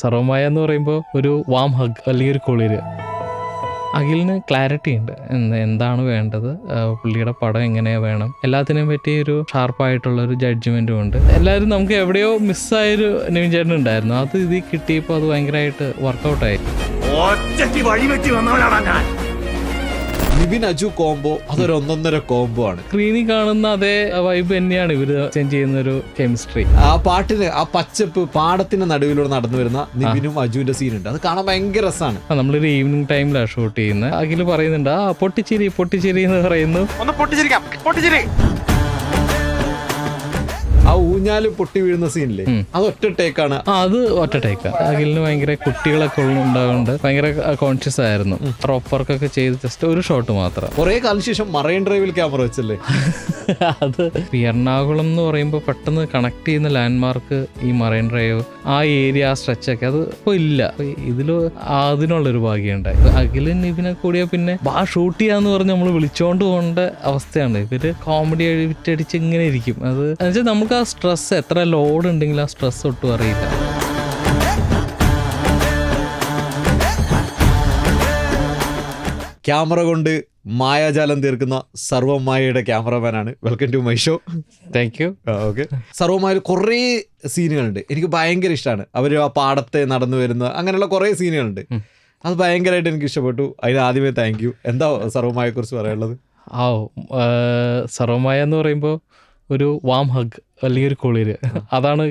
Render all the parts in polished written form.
സർവമായ എന്ന് പറയുമ്പോൾ ഒരു വാം ഹഗ് അല്ലെങ്കിൽ ഒരു കുളിര്. അഖിലിന് ക്ലാരിറ്റി ഉണ്ട്, എന്താണ് വേണ്ടത്, പുള്ളിയുടെ പടം എങ്ങനെയാ വേണം, എല്ലാത്തിനെയും പറ്റി ഒരു ഷാർപ്പായിട്ടുള്ള ഒരു ജഡ്ജ്മെൻറ്റും ഉണ്ട്. എല്ലാവരും നമുക്ക് എവിടെയോ മിസ്സായൊരു നിവിൻ ചേട്ടൻ ഉണ്ടായിരുന്നു, അത് ഇതിൽ കിട്ടിയപ്പോൾ അത് ഭയങ്കരമായിട്ട് വർക്കൗട്ടായി. നിവിൻ അജു കോംബോ അതൊരു ഒന്നൊന്നര കോംബോ ആണ്. സ്ക്രീനിൽ കാണുന്ന അതേ വൈബ് തന്നെയാണ് ഇവര് ചെയ്യുന്ന ഒരു കെമിസ്ട്രി. ആ പാട്ടിന് ആ പച്ചപ്പ് പാടത്തിന്റെ നടുവിലൂടെ നടന്നു വരുന്ന നിവിനും അജുവിന്റെ സീനുണ്ട്, അത് കാണാൻ ഭയങ്കര രസമാണ്. നമ്മളൊരു ഈവനിങ് ടൈമിലാണ് ഷൂട്ട് ചെയ്യുന്നത്. അഖില് പറയുന്നുണ്ട് പൊട്ടിച്ചിരി പൊട്ടിച്ചിരി എന്ന് പറയുന്നു. ആ ഊഞ്ഞാല് പൊട്ടി വീഴുന്ന സീനില്ലേ, അത് ഒറ്റ ടേക്കാണ്. അത് ഒറ്റ ടേക്കാ. അഖിലിന് ഭയങ്കര കുട്ടികളൊക്കെ ഉണ്ടാവുന്നുണ്ട്, ഭയങ്കര കോൺഷ്യസ് ആയിരുന്നു. റോപ്പ് വർക്കൊക്കെ ചെയ്ത് ജസ്റ്റ് ഒരു ഷോട്ട് മാത്രം. കുറെ കാലം ശേഷം മറൈൻ ഡ്രൈവിൽ ക്യാമറ വെച്ചല്ലേ. അത് എറണാകുളം എന്ന് പറയുമ്പോൾ പെട്ടെന്ന് കണക്ട് ചെയ്യുന്ന ലാൻഡ്മാർക്ക് ഈ മറൈൻ ഡ്രൈവ്, ആ ഏരിയ, ആ സ്ട്രെച്ചൊക്കെ അത് ഇപ്പോൾ ഇല്ല. ഇതില് അതിനുള്ളൊരു ഭാഗ്യമുണ്ടായി. അഖിലും നിവിനെ കൂടിയ പിന്നെ ഷൂട്ട് ചെയ്യാന്ന് പറഞ്ഞ് നമ്മൾ വിളിച്ചോണ്ട് പോകേണ്ട അവസ്ഥയാണ്. ഇവര് കോമഡി വിറ്റടിച്ച് ഇങ്ങനെ ഇരിക്കും. അത് എന്നുവെച്ചാൽ നമുക്ക് ആ സ്ട്രെസ്, എത്ര ലോഡ് ഉണ്ടെങ്കിലും ആ സ്ട്രെസ് ഒട്ടും അറിയില്ല. ക്യാമറ കൊണ്ട് മായാജാലം തീർക്കുന്ന സർവമായയുടെ ക്യാമറമാനാണ്. Welcome to my show. Thank you. Okay, സർവമായയിൽ കുറേ സീനുകളുണ്ട്, എനിക്ക് ഭയങ്കര ഇഷ്ടമാണ്. അവർ ആ പാടത്തെ നടന്നു വരുന്ന അങ്ങനെയുള്ള കുറേ സീനുകളുണ്ട്, അത് ഭയങ്കരമായിട്ട് എനിക്ക് ഇഷ്ടപ്പെട്ടു. അതിന് ആദ്യമേ താങ്ക് യു. എന്താ സർവമായയെ കുറിച്ച് പറയാനുള്ളത്? സർവമായ എന്ന് പറയുമ്പോൾ ഒരു വാം ഹഗ് അല്ലെങ്കിൽ ഒരു കുളിര്, അതാണ്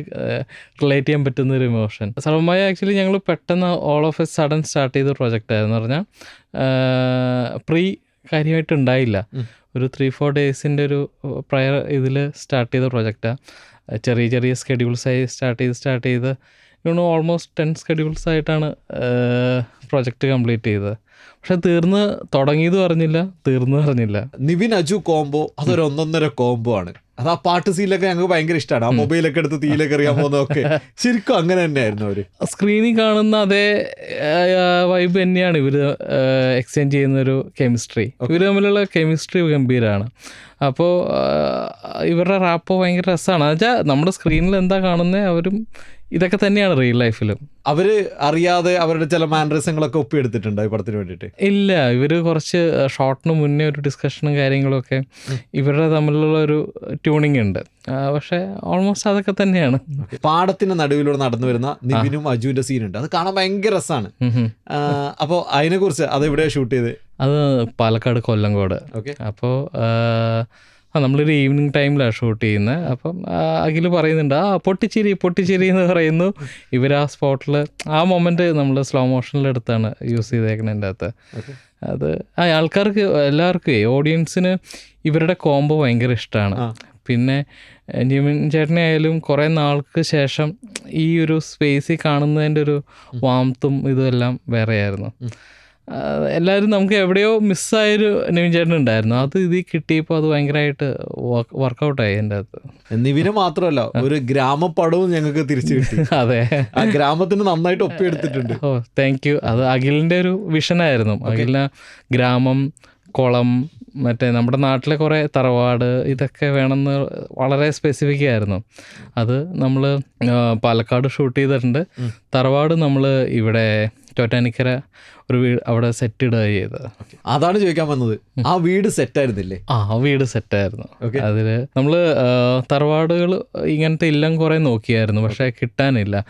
റിലേറ്റ് ചെയ്യാൻ പറ്റുന്ന ഒരു ഇമോഷൻ. സർവമായ ആക്ച്വലി ഞങ്ങൾ പെട്ടെന്ന് all of A sudden start ചെയ്ത പ്രൊജക്റ്റ് ആയിരുന്നു. പറഞ്ഞാൽ കാര്യമായിട്ട് ഉണ്ടായില്ല. ഒരു 3-4 ഡേയ്സിൻ്റെ ഒരു പ്രയർ ഇതിൽ സ്റ്റാർട്ട് ചെയ്ത പ്രൊജക്റ്റാണ്. ചെറിയ ചെറിയ സ്കെഡ്യൂൾസായി സ്റ്റാർട്ട് ചെയ്ത് ഓൾമോസ്റ്റ് 10 സ്കെഡ്യൂൾസ് ആയിട്ടാണ് പ്രൊജക്റ്റ് കംപ്ലീറ്റ് ചെയ്തത്. പക്ഷെ തുടങ്ങിയത് പറഞ്ഞില്ല, തീർന്നു പറഞ്ഞില്ല. നിവിൻ അജു കോംബോ അതൊരു ഒന്നൊന്നര കോംബോ ആണ്. അത് ആ പാട്ട് സീനിലൊക്കെ ഞങ്ങൾക്ക് ഭയങ്കര ഇഷ്ടമാണ്. ആ മൊബൈലൊക്കെ എടുത്ത് തീയിലൊക്കെ എറിയാൻ പോകുന്നതൊക്കെ ശരിക്കും അങ്ങനെ തന്നെയായിരുന്നു. അവര് സ്ക്രീനിൽ കാണുന്ന അതേ വൈബ് തന്നെയാണ് ഇവര് എക്സ്ചേഞ്ച് ചെയ്യുന്ന ഒരു കെമിസ്ട്രി. ഇവർ തമ്മിലുള്ള കെമിസ്ട്രി ഗംഭീരമാണ്. അപ്പോൾ ഇവരുടെ റാപ്പ് ഭയങ്കര രസമാണ്. എന്നുവെച്ചാൽ നമ്മുടെ സ്ക്രീനിൽ എന്താ കാണുന്നത്, അവരും ഇതൊക്കെ തന്നെയാണ് റിയൽ ലൈഫിലും. അവര് അറിയാതെ അവരുടെ ചില മാനറിസങ്ങളൊക്കെ ഒപ്പിയെടുത്തിട്ടുണ്ട് ഈ പടത്തിന് വേണ്ടിയിട്ട്. ഇല്ല, ഇവര് കുറച്ച് ഷോട്ടിന് മുന്നേ ഒരു ഡിസ്കഷനും കാര്യങ്ങളൊക്കെ ഇവരുടെ തമ്മിലുള്ള ഒരു ട്യൂണിങ് ഉണ്ട്. പക്ഷെ ഓൾമോസ്റ്റ് അതൊക്കെ തന്നെയാണ്. പാടത്തിന്റെ നടുവിലൂടെ നടന്നു വരുന്ന നിവിനും അജുവിന്റെ സീനുണ്ട്, അത് കാണാൻ ഭയങ്കര രസമാണ്. അപ്പോൾ അതിനെ കുറിച്ച് അത് എവിടെയാണ് ഷൂട്ട് ചെയ്ത്? അത് പാലക്കാട് കൊല്ലങ്കോട്. അപ്പോൾ നമ്മളൊരു ഈവനിങ് ടൈമിലാണ് ഷൂട്ട് ചെയ്യുന്നത്. അപ്പം അഖില് പറയുന്നുണ്ട് പൊട്ടിച്ചിരി പൊട്ടിച്ചിരി എന്ന് പറയുന്നു. ഇവർ ആ സ്പോട്ടിൽ ആ മൊമെന്റ് നമ്മൾ സ്ലോ മോഷനിലെടുത്താണ് യൂസ് ചെയ്തേക്കുന്നതിൻ്റെ അകത്ത്. അത് ആൾക്കാർക്ക് എല്ലാവർക്കും, ഓഡിയൻസിന് ഇവരുടെ കോംബോ ഭയങ്കര ഇഷ്ടമാണ്. പിന്നെ നിവിൻ ചേട്ടനെ ആയാലും കുറേ നാൾക്ക് ശേഷം ഈ ഒരു സ്പേസിൽ കാണുന്നതിൻ്റെ ഒരു വാംത്തും ഇതുമെല്ലാം വേറെയായിരുന്നു. എല്ലാവരും നമുക്ക് എവിടെയോ മിസ്സായൊരു നിവിൻ ചേട്ടൻ ഉണ്ടായിരുന്നു, അത് ഇതിൽ കിട്ടിയപ്പോൾ അത് ഭയങ്കരമായിട്ട് വർക്കൗട്ടായി എൻ്റെ അകത്ത്. നിവിന് മാത്രമല്ല, ഒരു ഗ്രാമപ്പടവും ഞങ്ങൾക്ക് തിരിച്ചു കിട്ടി. അതെ, ആ ഗ്രാമത്തിന് നന്നായിട്ട് ഒപ്പിയെടുത്തിട്ടുണ്ട്. Thank you. അത് അഖിലിൻ്റെ ഒരു വിഷനായിരുന്നു. അഖിലിന് ഗ്രാമം, കുളം, മറ്റേ നമ്മുടെ നാട്ടിലെ കുറേ തറവാട്, ഇതൊക്കെ വേണമെന്ന് വളരെ സ്പെസിഫിക് ആയിരുന്നു. അത് നമ്മൾ പാലക്കാട് ഷൂട്ട് ചെയ്തിട്ടുണ്ട്. തറവാട് നമ്മൾ ഇവിടെ ടോറ്റാനിക്കര ഒരു വീട് അവിടെ സെറ്റ് ഇടുക ചെയ്തത്. അതാണ് ചോദിക്കാൻ വന്നത്, ആ വീട് സെറ്റായിരുന്നില്ലേ? ആ വീട് സെറ്റായിരുന്നു. അതില് നമ്മള് തറവാടുകൾ ഇങ്ങനത്തെ ഇല്ലം കുറെ നോക്കിയായിരുന്നു, പക്ഷെ കിട്ടാനില്ല.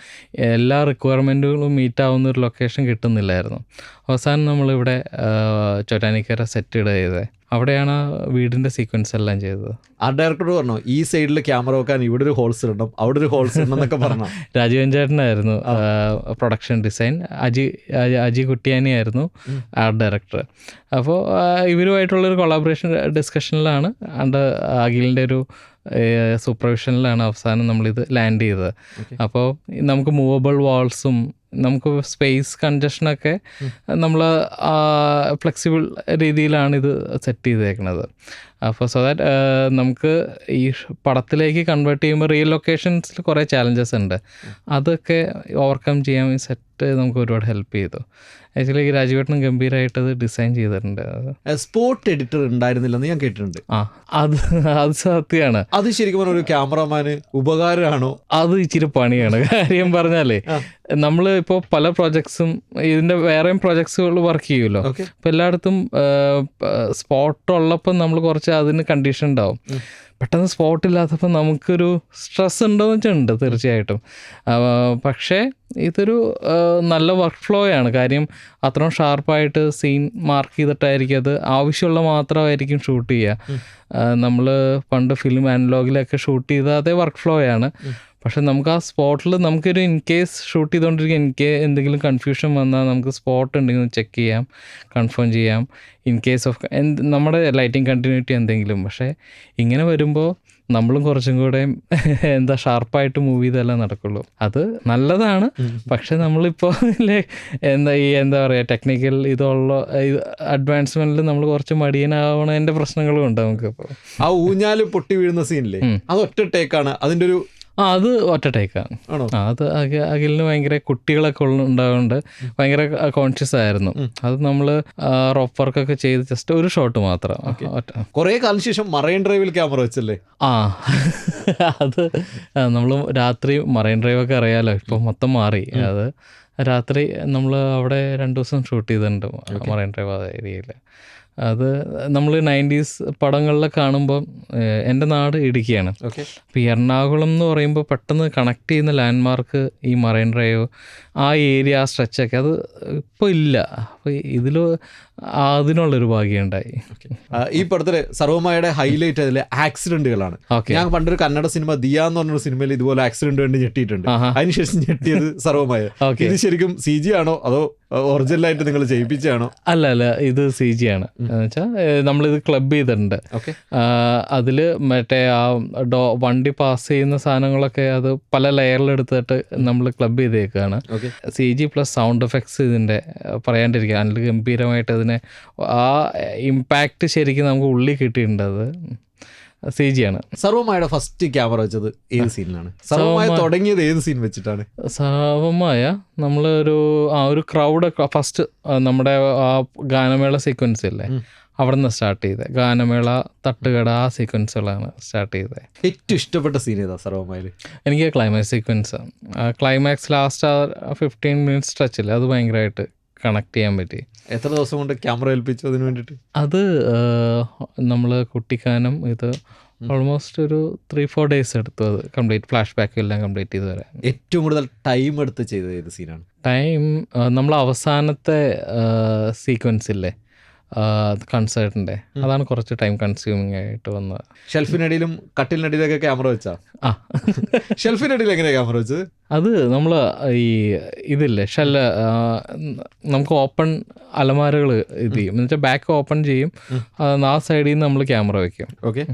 എല്ലാ റിക്വയർമെന്റുകളും മീറ്റ് ആവുന്ന ഒരു ലൊക്കേഷൻ കിട്ടുന്നില്ലായിരുന്നു. അവസാനം നമ്മളിവിടെ ടോറ്റാനിക്കര സെറ്റ് ഇടുക ചെയ്തത്. അവിടെയാണ് വീടിന്റെ സീക്വൻസ് എല്ലാം ചെയ്തത്. ആ ഡയറക്ടർ പറഞ്ഞു ഈ സൈഡിൽ ക്യാമറ വെക്കാൻ ഇവിടെ ഒരു ഹോൾസ് ഇടണം, അവിടെ ഒരു ഹോൾസ് ഇടണം എന്നൊക്കെ പറഞ്ഞു. രാജീവൻ ചേട്ടനായിരുന്നു പ്രൊഡക്ഷൻ ഡിസൈൻ, അജി കുട്ടിയാനിയായിരുന്നു ആർട്ട് ഡയറക്ടർ. അപ്പോൾ ഇവരുമായിട്ടുള്ളൊരു കൊളാബറേഷൻ ഡിസ്കഷനിലാണ് അഖിലിൻ്റെ ഒരു സൂപ്പർവിഷനിലാണ് അവസാനം നമ്മളിത് ലാൻഡ് ചെയ്തത്. അപ്പോൾ നമുക്ക് മൂവബിൾ വാൾസും നമുക്ക് സ്പേസ് കൺജഷനൊക്കെ നമ്മൾ ഫ്ലെക്സിബിൾ രീതിയിലാണ് ഇത് സെറ്റ് ചെയ്തേക്കുന്നത്. അപ്പോൾ സോ ദാറ്റ് നമുക്ക് ഈ പടത്തിലേക്ക് കൺവേർട്ട് ചെയ്യുമ്പോൾ റിയൽ ലൊക്കേഷൻസിൽ കുറേ ചാലഞ്ചസ് ഉണ്ട്. അതൊക്കെ ഓവർകം ചെയ്യാൻ ഈ സെറ്റ് നമുക്ക് ഒരുപാട് ഹെൽപ്പ് ചെയ്തു. ആക്ച്വലി രാജുവേട്ടനും ഗംഭീരമായിട്ട് അത് ഡിസൈൻ ചെയ്തിട്ടുണ്ട്. സ്പോട്ട് എഡിറ്റർ ഉണ്ടായിരുന്നില്ലെന്ന് ഞാൻ കേട്ടിട്ടുണ്ട്. അത് സത്യമാണ്. അത് ശരിക്കും പറഞ്ഞ ഒരു ക്യാമറമാന് ഉപകാരമാണോ? അത് ഇച്ചിരി പണിയാണ്. കാര്യം പറഞ്ഞാലേ നമ്മൾ ഇപ്പോൾ പല പ്രോജക്ട്സും ഇതിൻ്റെ വേറെയും പ്രോജക്ട്സുകൾ വർക്ക് ചെയ്യുമല്ലോ. അപ്പോൾ എല്ലായിടത്തും സ്പോട്ടുള്ളപ്പം നമ്മൾ കുറച്ച് അതിന് കണ്ടീഷൻ ഉണ്ടാവും. പെട്ടെന്ന് സ്പോട്ട് ഇല്ലാത്തപ്പോൾ നമുക്കൊരു സ്ട്രെസ് ഉണ്ടോയെന്ന് വെച്ചുണ്ട് തീർച്ചയായിട്ടും. പക്ഷേ ഇതൊരു നല്ല വർക്ക് ഫ്ലോ ആണ്. കാര്യം അത്രയും ഷാർപ്പായിട്ട് സീൻ മാർക്ക് ചെയ്തിട്ടായിരിക്കും അത് ആവശ്യമുള്ള മാത്രമായിരിക്കും ഷൂട്ട് ചെയ്യുക. നമ്മൾ പണ്ട് ഫിലിം ആനലോഗിലൊക്കെ ഷൂട്ട് ചെയ്ത അതേ വർക്ക് ഫ്ലോ ആണ്. പക്ഷെ നമുക്ക് ആ സ്പോട്ടിൽ നമുക്കൊരു ഇൻ കേസ് ഷൂട്ട് ചെയ്തുകൊണ്ടിരിക്കുക എനിക്ക് എന്തെങ്കിലും കൺഫ്യൂഷൻ വന്നാൽ നമുക്ക് സ്പോട്ട് ഉണ്ടെങ്കിൽ ചെക്ക് ചെയ്യാം, കൺഫേം ചെയ്യാം. ഇൻ കേസ് ഓഫ് നമ്മുടെ ലൈറ്റിംഗ് കണ്ടിന്യൂറ്റി എന്തെങ്കിലും. പക്ഷേ ഇങ്ങനെ വരുമ്പോൾ നമ്മളും കുറച്ചും കൂടെ ഷാർപ്പായിട്ട് മൂവ് ചെയ്തെല്ലാം നടക്കുള്ളൂ. അത് നല്ലതാണ്. പക്ഷെ നമ്മളിപ്പോൾ എന്താ പറയുക ടെക്നിക്കൽ ഇതുള്ള അഡ്വാൻസ്മെന്റിൽ നമ്മൾ കുറച്ച് മടിയനാവണതിൻ്റെ പ്രശ്നങ്ങളും ഉണ്ട് നമുക്കിപ്പോൾ. ആ ഊഞ്ഞാല് പൊട്ടി വീഴുന്ന സീനില്ലേ, അത് ഒറ്റ ടേക്കാണ് അതിൻ്റെ ഒരു അത് ഒറ്റ ടേക്കാണ്. അത് അഖിലിന് ഭയങ്കര കുട്ടികളൊക്കെ ഉണ്ടാവുകൊണ്ട് ഭയങ്കര കോൺഷ്യസ് ആയിരുന്നു. അത് നമ്മൾ റോപ്പ് വർക്കൊക്കെ ചെയ്ത് ജസ്റ്റ് ഒരു ഷോട്ട് മാത്രം. കുറേ കാലം ശേഷം മറൈൻ ഡ്രൈവിൽ ക്യാമറ വെച്ചല്ലേ? അത് നമ്മൾ രാത്രി മറൈൻ ഡ്രൈവൊക്കെ അറിയാലോ, ഇപ്പോൾ മൊത്തം മാറി. അത് രാത്രി നമ്മൾ അവിടെ 2 ദിവസം ഷൂട്ട് ചെയ്തിട്ടുണ്ട് മറൈൻ ഡ്രൈവ് ഏരിയയിൽ. അത് നമ്മൾ 90s പടങ്ങളിലെ കാണുമ്പോൾ എൻ്റെ നാട് ഇടുക്കിയാണ്. അപ്പോൾ ഈ എറണാകുളം എന്ന് പറയുമ്പോൾ പെട്ടെന്ന് കണക്ട് ചെയ്യുന്ന ലാൻഡ്മാർക്ക് ഈ മറൈൻ ഡ്രൈവ്, ആ ഏരിയ, ആ സ്ട്രെച്ചൊക്കെ അത് ഇപ്പോൾ ഇല്ല. അപ്പോൾ ഇതിൽ അതിനുള്ളൊരു ഭാഗ്യമുണ്ടായി. ഈ പടത്തിലെ സർവ്വമായയുടെ ഹൈലൈറ്റ് അതിലെ ആക്സിഡന്റുകളാണ്. ഞാൻ പണ്ടൊരു കന്നഡ സിനിമ ദിയ എന്ന് പറഞ്ഞൊരു സിനിമയിൽ ഇതുപോലെ ആക്സിഡന്റ് കണ്ട് ഞെട്ടിയിട്ടുണ്ട്. അതിനുശേഷം ഞെട്ടിയത് സർവ്വമായ. ഇത് ശരിക്കും CG ആണോ അതോ ഒറിജിനലായിട്ട് നിങ്ങൾ ചെയ്യിപ്പിച്ചാണോ? അല്ല, ഇത് CG ആണ്. എന്നുവെച്ചാൽ നമ്മളിത് ക്ലബ് ചെയ്തിട്ടുണ്ട്. അതിൽ മറ്റേ ആ വണ്ടി പാസ് ചെയ്യുന്ന സാധനങ്ങളൊക്കെ അത് പല ലെയറിലെടുത്തിട്ട് നമ്മൾ ക്ലബ് ചെയ്തേക്കാണ്. CG പ്ലസ് സൗണ്ട് എഫക്ട്സ് ഇതിൻ്റെ പറയാണ്ടിരിക്കുക. അതിൽ ഗംഭീരമായിട്ട് അതിനെ ആ ഇമ്പാക്റ്റ് ശരിക്കും നമുക്ക് ഉള്ളിൽ കിട്ടിയിട്ടുണ്ട്. അത് CG ആണ്. സർവ്വമായയുടെ ഫസ്റ്റ് ക്യാമറ വെച്ചത് ഏത് സീനിലാണ്? സർവ്വമായ തുടങ്ങിയത് ഏത് സീൻ വെച്ചിട്ടാണ്? സർവ്വമായ നമ്മളൊരു ഒരു ക്രൗഡ് ഫസ്റ്റ് നമ്മുടെ ആ ഗാനമേള സീക്വൻസ് ഇല്ലേ, അവിടെ നിന്ന് സ്റ്റാർട്ട് ചെയ്തത്. ഗാനമേള, തട്ടുകട, ആ സീക്വൻസുകളാണ് സ്റ്റാർട്ട് ചെയ്തത്. ഏറ്റവും ഇഷ്ടപ്പെട്ട സീൻ ഏതാ സർവ്വമായയിൽ? എനിക്ക് climax sequence, climax last 15 minutes സ്ട്രെച്ചില്ല, അത് ഭയങ്കരമായിട്ട് കണക്ട് ചെയ്യാൻ പറ്റി. എത്ര ദിവസം കൊണ്ട് ക്യാമറ ഏൽപ്പിച്ചു അതിന് വേണ്ടിയിട്ട്? അത് നമ്മൾ കുട്ടിക്കാനം ഇത് ഓൾമോസ്റ്റ് ഒരു 3-4 ഡേയ്സ് എടുത്തു അത് കംപ്ലീറ്റ് ഫ്ലാഷ് ബാക്ക് എല്ലാം കംപ്ലീറ്റ് ചെയ്ത് വരാൻ. ഏറ്റവും കൂടുതൽ ടൈം എടുത്ത് ചെയ്തത് ഏത് സീനാണ്? ടൈം നമ്മൾ അവസാനത്തെ സീക്വൻസ് ഇല്ലേ കൺസേർട്ടിൻ്റെ, അതാണ് കുറച്ച് ടൈം കൺസ്യൂമിങ് ആയിട്ട് വന്നത്. ഷെൽഫിനടിയിലും കട്ടിലിനടിയിലൊക്കെ ക്യാമറ വെച്ചാ? ഷെൽഫിനടിയിൽ എങ്ങനെയാണ് ക്യാമറ വെച്ചത്? അത് നമ്മൾ ഈ ഇതില്ലേ നമുക്ക് ഓപ്പൺ അലമാരകൾ ഇത് ചെയ്യും, എന്നുവെച്ചാൽ ബാക്ക് ഓപ്പൺ ചെയ്യും, ആ സൈഡിൽ നിന്ന് നമ്മൾ ക്യാമറ വയ്ക്കും. ഓക്കെ.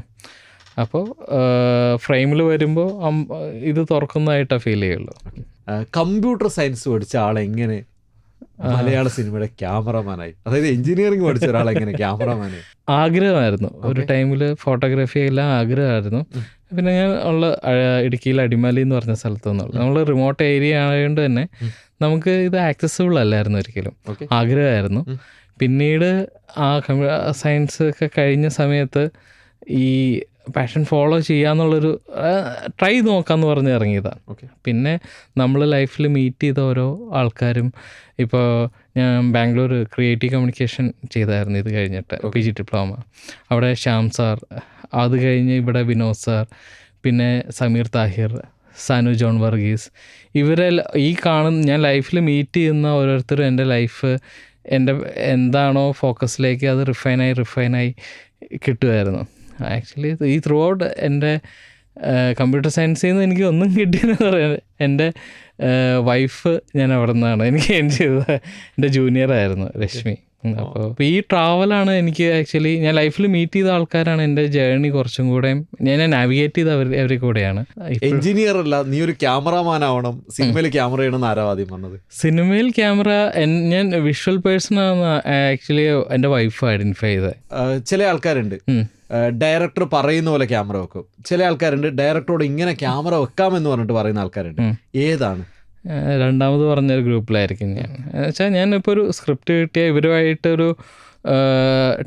അപ്പോൾ ഫ്രെയിമിൽ വരുമ്പോൾ ഇത് തുറക്കുന്നതായിട്ടാണ് ഫീൽ ചെയ്യുള്ളൂ. കമ്പ്യൂട്ടർ സയൻസ് പഠിച്ച ആളെങ്ങനെ മലയാള സിനിമയുടെ ക്യാമറമാനായി? അതായത് എഞ്ചിനീയറിംഗ് പഠിച്ച ഒരാളെങ്ങനെ ക്യാമറമാനായി? ആഗ്രഹമായിരുന്നു ഒരു ടൈമിൽ, ഫോട്ടോഗ്രാഫി എല്ലാം ആഗ്രഹമായിരുന്നു. പിന്നെ ഞാൻ ഇടുക്കിയിൽ അടിമാലി എന്ന് പറഞ്ഞ സ്ഥലത്ത് നിന്നുള്ളു. നമ്മൾ റിമോട്ട് ഏരിയ ആയതുകൊണ്ട് തന്നെ നമുക്ക് ഇത് ആക്സസിബിൾ അല്ലായിരുന്നു ഒരിക്കലും. ആഗ്രഹമായിരുന്നു. പിന്നീട് ആ സയൻസ് ഒക്കെ കഴിഞ്ഞ സമയത്ത് ഈ പാഷൻ ഫോളോ ചെയ്യാന്നുള്ളൊരു ട്രൈ നോക്കാമെന്ന് പറഞ്ഞ് ഇറങ്ങിയതാണ്. പിന്നെ നമ്മൾ ലൈഫിൽ മീറ്റ് ചെയ്ത ഓരോ ആൾക്കാരും, ഇപ്പോൾ ഞാൻ ബാംഗ്ലൂർ ക്രിയേറ്റീവ് കമ്മ്യൂണിക്കേഷൻ ചെയ്തായിരുന്നു ഇത് കഴിഞ്ഞിട്ട് PG ഡിപ്ലോമ. അവിടെ ശ്യാം സാർ, അത് കഴിഞ്ഞ് ഇവിടെ വിനോദ് സാർ, പിന്നെ സമീർ താഹിർ, സനു ജോൺ വർഗീസ്, ഇവരെ ഞാൻ ലൈഫിൽ മീറ്റ് ചെയ്യുന്ന ഓരോരുത്തരും എൻ്റെ ലൈഫ് എൻ്റെ എന്താണോ ഫോക്കസിലേക്ക് അത് റിഫൈനായി കിട്ടുമായിരുന്നു. ആക്ച്വലി ഈ ത്രൂ ഔട്ട് എൻ്റെ കമ്പ്യൂട്ടർ സയൻസിൽ നിന്ന് എനിക്ക് ഒന്നും കിട്ടിയെന്ന് പറയാൻ, എൻ്റെ വൈഫ് ഞാൻ അവിടെ നിന്നാണ് എനിക്ക് ചെയ്തത്. എൻ്റെ ജൂനിയറായിരുന്നു രശ്മി. അപ്പോൾ ഈ ട്രാവലാണ് എനിക്ക് ആക്ച്വലി ഞാൻ ലൈഫിൽ മീറ്റ് ചെയ്ത ആൾക്കാരാണ് എൻ്റെ ജേർണി കുറച്ചും കൂടെ ഞാൻ നാവിഗേറ്റ് ചെയ്ത അവരുടെ കൂടെയാണ്. എഞ്ചിനീയർ അല്ല, നീ ഒരു ക്യാമറാമാൻ ആവണം, സിനിമയിൽ ക്യാമറ ചെയ്യണമെന്ന് ആരാ ആദ്യം പറഞ്ഞത്? സിനിമയിൽ ക്യാമറ ഞാൻ വിഷ്വൽ പേഴ്സൺ ആണെന്ന് ആക്ച്വലി എൻ്റെ വൈഫ് ഐഡന്റിഫൈ ചെയ്തത്. ചില ആൾക്കാരുണ്ട് ഡയറക്ടർ പറയുന്ന പോലെ ക്യാമറ വെക്കും, ചില ആൾക്കാരുണ്ട് ഡയറക്ടറോട് ഇങ്ങനെ ക്യാമറ വെക്കാമെന്ന് പറഞ്ഞിട്ട് പറയുന്ന ആൾക്കാരുണ്ട്. ഏതാണ്? രണ്ടാമത് പറഞ്ഞൊരു ഗ്രൂപ്പിലായിരിക്കും ഞാൻ. എന്നുവെച്ചാൽ ഞാനിപ്പോൾ ഒരു സ്ക്രിപ്റ്റ് കിട്ടിയ ഇവരുമായിട്ടൊരു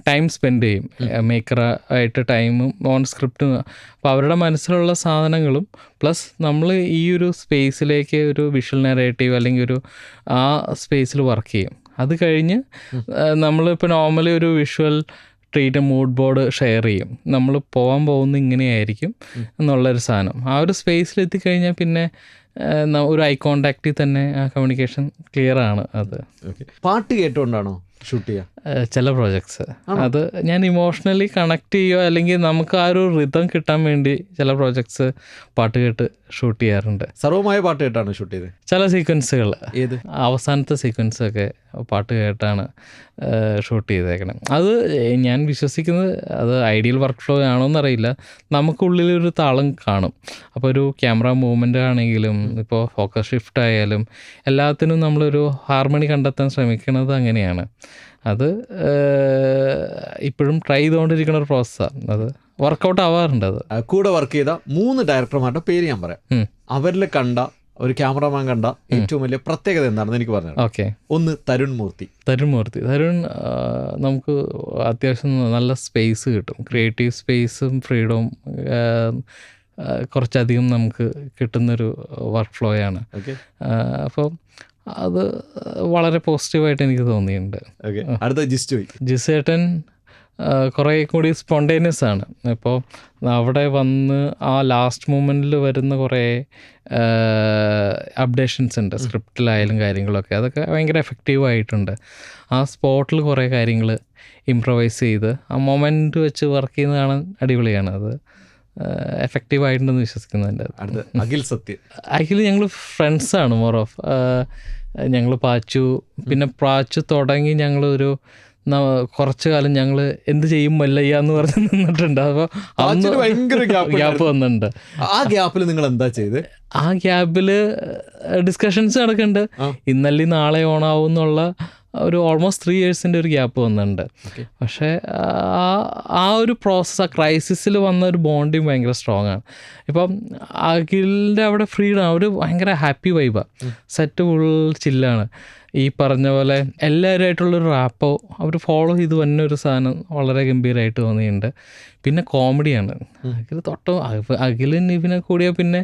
ടൈം സ്പെൻഡ് ചെയ്യും, മേക്കറായിട്ട് ടൈമും ഓൺ സ്ക്രിപ്റ്റും. അപ്പോൾ അവരുടെ മനസ്സിലുള്ള സാധനങ്ങളും പ്ലസ് നമ്മൾ ഈ ഒരു സ്പേസിലേക്ക് ഒരു വിഷ്വൽ നറേറ്റീവ് അല്ലെങ്കിൽ ഒരു ആ സ്പേസിൽ വർക്ക് ചെയ്യും. അത് കഴിഞ്ഞ് നമ്മളിപ്പോൾ നോർമലി ഒരു visual treat mood board share ചെയ്യും, നമ്മൾ പോകാൻ പോകുന്നത് ഇങ്ങനെയായിരിക്കും എന്നുള്ളൊരു സാധനം. ആ ഒരു സ്പേസിൽ എത്തിക്കഴിഞ്ഞാൽ പിന്നെ ഒരു ഐ കോണ്ടാക്റ്റിൽ തന്നെ ആ കമ്മ്യൂണിക്കേഷൻ ക്ലിയർ ആണ്. അത് പാട്ട് കേട്ടുകൊണ്ടാണോ ഷൂട്ട് ചെയ്യുക? ചില പ്രോജക്ട്സ് അത് ഞാൻ ഇമോഷണലി കണക്ട് ചെയ്യുക അല്ലെങ്കിൽ നമുക്ക് ആ ഒരു റിതം കിട്ടാൻ വേണ്ടി ചില പ്രോജക്ട്സ് പാട്ട് കേട്ട് ഷൂട്ട് ചെയ്യാറുണ്ട്. സർവമായ പാട്ട് കേട്ടാണ് ഷൂട്ട് ചെയ്തത്? ചില സീക്വൻസുകൾ, ഏത് അവസാനത്തെ സീക്വൻസൊക്കെ പാട്ട് കേട്ടാണ് ഷൂട്ട് ചെയ്തേക്കണം. അത് ഞാൻ വിശ്വസിക്കുന്നത് അത് ഐഡിയൽ വർക്ക് ഫ്ലോ ആണോയെന്നറിയില്ല, നമുക്കുള്ളിലൊരു താളം കാണും. അപ്പോൾ ഒരു ക്യാമറ മൂവ്മെൻ്റ് ആണെങ്കിലും ഇപ്പോൾ ഫോക്കസ് ഷിഫ്റ്റ് ആയാലും എല്ലാത്തിനും നമ്മളൊരു ഹാർമണി കണ്ടെത്താൻ ശ്രമിക്കുന്നത് അങ്ങനെയാണ്. അത് ഇപ്പോഴും ട്രൈ ചെയ്തുകൊണ്ടിരിക്കുന്ന ഒരു പ്രോസസ്സാണ്. അത് വർക്കൗട്ട് ആവാറുണ്ട്. അത് കൂടെ വർക്ക് ചെയ്ത 3 ഡയറക്ടർമാരുടെ പേര് ഞാൻ പറയാം. അവരിൽ കണ്ട ഒരു ക്യാമറമാൻ കണ്ട ഏറ്റവും വലിയ പ്രത്യേകത എന്താണെന്ന് എനിക്ക് പറഞ്ഞു. ഓക്കെ. ഒന്ന് തരുൺ മൂർത്തി. തരുൺ നമുക്ക് അത്യാവശ്യം നല്ല സ്പേസ് കിട്ടും, ക്രിയേറ്റീവ് സ്പേസും ഫ്രീഡവും കുറച്ചധികം നമുക്ക് കിട്ടുന്നൊരു വർക്ക് ഫ്ലോയാണ്. അപ്പോൾ അത് വളരെ പോസിറ്റീവായിട്ട് എനിക്ക് തോന്നിയിട്ടുണ്ട്. അടുത്ത ജിസേട്ടൻ കുറേ കൂടി സ്പോണ്ടേനിയസ് ആണ്. ഇപ്പോൾ അവിടെ വന്ന് ആ ലാസ്റ്റ് മൂമെൻറ്റിൽ വരുന്ന കുറേ അപ്ഡേഷൻസ് ഉണ്ട് സ്ക്രിപ്റ്റിലായാലും കാര്യങ്ങളൊക്കെ, അതൊക്കെ ഭയങ്കര എഫക്റ്റീവായിട്ടുണ്ട്. ആ സ്പോട്ടിൽ കുറേ കാര്യങ്ങൾ ഇംപ്രവൈസ് ചെയ്ത് ആ മൊമെൻറ്റ് വെച്ച് വർക്ക് ചെയ്യുന്നത് കാണാൻ അടിപൊളിയാണ്. അത് എഫക്റ്റീവായിട്ടുണ്ടെന്ന് വിശ്വസിക്കുന്നുണ്ട്. അഖിൽ ഞങ്ങൾ ഫ്രണ്ട്സാണ് മോർ ഓഫ്. ഞങ്ങൾ പാച്ചു തുടങ്ങി ഞങ്ങളൊരു കുറച്ചു കാലം ഞങ്ങൾ എന്ത് ചെയ്യും മല്ലയ്യ എന്ന് പറഞ്ഞ് നിന്നിട്ടുണ്ട്. അപ്പോൾ അന്ന് ഭയങ്കര ഗ്യാപ്പ് വന്നിട്ടുണ്ട്. ആ ഗ്യാപ്പിൽ നിങ്ങൾ എന്താ ചെയ്ത്? ആ ഗ്യാപ്പിൽ ഡിസ്കഷൻസ് നടക്കുന്നുണ്ട്, ഇന്നല്ലേ നാളെ ഓണാവും എന്നുള്ള ഒരു ഓൾമോസ്റ്റ് 3 yearsൻ്റെ ഒരു ഗ്യാപ്പ് വന്നിട്ടുണ്ട്. പക്ഷേ ആ ഒരു പ്രോസസ്സ്, ആ ക്രൈസിസിൽ വന്ന ഒരു ബോണ്ടിങ് ഭയങ്കര സ്ട്രോങ് ആണ്. ഇപ്പം അഖിലിൻ്റെ അവിടെ ഫ്രീഡം, അവർ ഭയങ്കര ഹാപ്പി വൈബാണ്, സെറ്റ് ഫുൾ ചില്ലാണ്. ഈ പറഞ്ഞ പോലെ എല്ലാവരുമായിട്ടുള്ളൊരു റാപ്പോ അവർ ഫോളോ ചെയ്ത് വന്ന ഒരു സാധനം വളരെ ഗംഭീരമായിട്ട് തോന്നിയിട്ടുണ്ട്. പിന്നെ കോമഡിയാണ്. അഖിലിന് ഇവനെ കൂടിയാൽ പിന്നെ